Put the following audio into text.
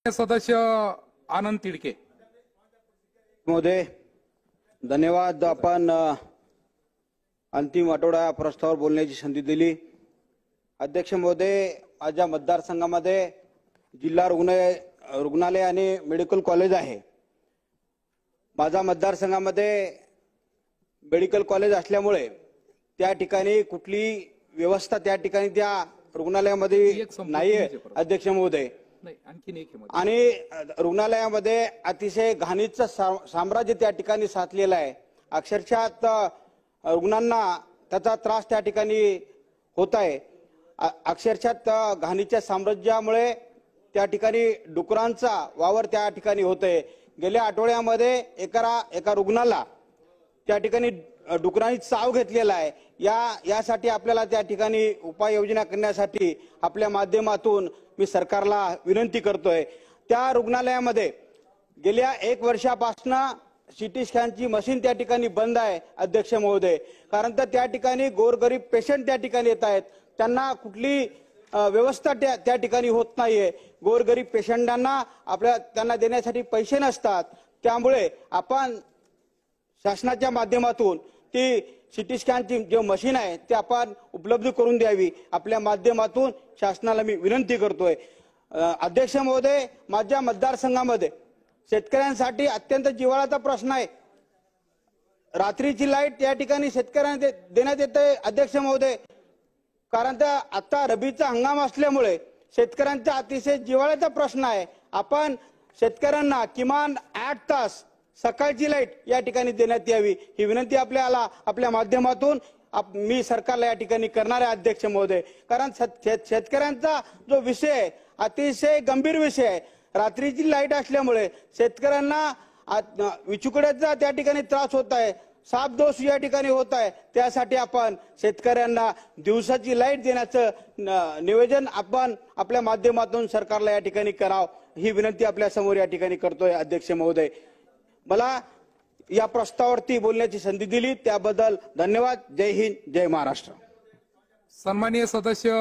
सदस्य आनंद तिडके महोदय, धन्यवाद. आपण अंतिम आठवडा प्रस्तावावर बोलण्याची संधी दिली. अध्यक्ष महोदय, माझ्या मतदारसंघामध्ये जिल्हा रुग्णालय आणि मेडिकल कॉलेज आहे. माझ्या मतदारसंघामध्ये मेडिकल कॉलेज असल्यामुळे त्या ठिकाणी कुठली व्यवस्था त्या ठिकाणी त्या रुग्णालयामध्ये नाहीये अध्यक्ष महोदय. आणि रुग्णालयामध्ये अतिशय घाणीचं साम्राज्य त्या ठिकाणी साचलेलं आहे. अक्षरशः रुग्णांना त्याचा त्रास त्या ठिकाणी होत आहे. अक्षरशः घाणीच्या साम्राज्यामुळे त्या ठिकाणी डुकरांचा वावर त्या ठिकाणी होतोय. गेल्या आठवड्यामध्ये एका रुग्णाला त्या ठिकाणी डुकरांनी चाव घेतलेला आहे. यासाठी आपल्याला त्या ठिकाणी उपाययोजना करण्यासाठी आपल्या माध्यमातून मी सरकारला विनंती करतोय. त्या रुग्णालयामध्ये गेल्या 1 वर्षापासून सीटी स्कॅनची मशीन त्या ठिकाणी बंद आहे अध्यक्ष महोदय. कारण तर त्या ठिकाणी गोरगरीब पेशंट त्या ठिकाणी येत आहेत, त्यांना कुठली व्यवस्था त्या ठिकाणी होत नाहीये. गोरगरीब पेशंटांना त्यांना देण्यासाठी पैसे नसतात. त्यामुळे आपण शासनाच्या माध्यमातून ती सीटी स्कॅनची जे मशीन आहे ते आपण उपलब्ध करून द्यावी, आपल्या माध्यमातून शासनाला मी विनंती करतोय. अध्यक्ष महोदय, माझ्या मतदारसंघामध्ये शेतकऱ्यांसाठी अत्यंत जिव्हाळ्याचा प्रश्न आहे. रात्रीची लाईट या ठिकाणी शेतकऱ्यांना देण्यात येते अध्यक्ष महोदय. कारण त्या आता रबीचा हंगाम असल्यामुळे शेतकऱ्यांचा अतिशय जिव्हाळ्याचा प्रश्न आहे. आपण शेतकऱ्यांना किमान 8 तास सकाळची लाईट या ठिकाणी देण्यात यावी, ही विनंती आपल्या माध्यमातून मी सरकारला या ठिकाणी करणार आहे अध्यक्ष महोदय. कारण शेतकऱ्यांचा जो विषय आहे अतिशय गंभीर विषय आहे. रात्रीची लाईट असल्यामुळे शेतकऱ्यांना विचुकड्याचा त्या ठिकाणी त्रास होत आहे, सापदोष या ठिकाणी होत आहे. त्यासाठी आपण शेतकऱ्यांना दिवसाची लाईट देण्याचं निवेदन आपण आपल्या माध्यमातून सरकारला या ठिकाणी करावं, ही विनंती आपल्या समोर या ठिकाणी करतोय अध्यक्ष महोदय. मला या प्रस्तावावरती बोलण्याची संधी दिली त्याबद्दल धन्यवाद. जय हिंद, जय महाराष्ट्र. सन्माननीय सदस्य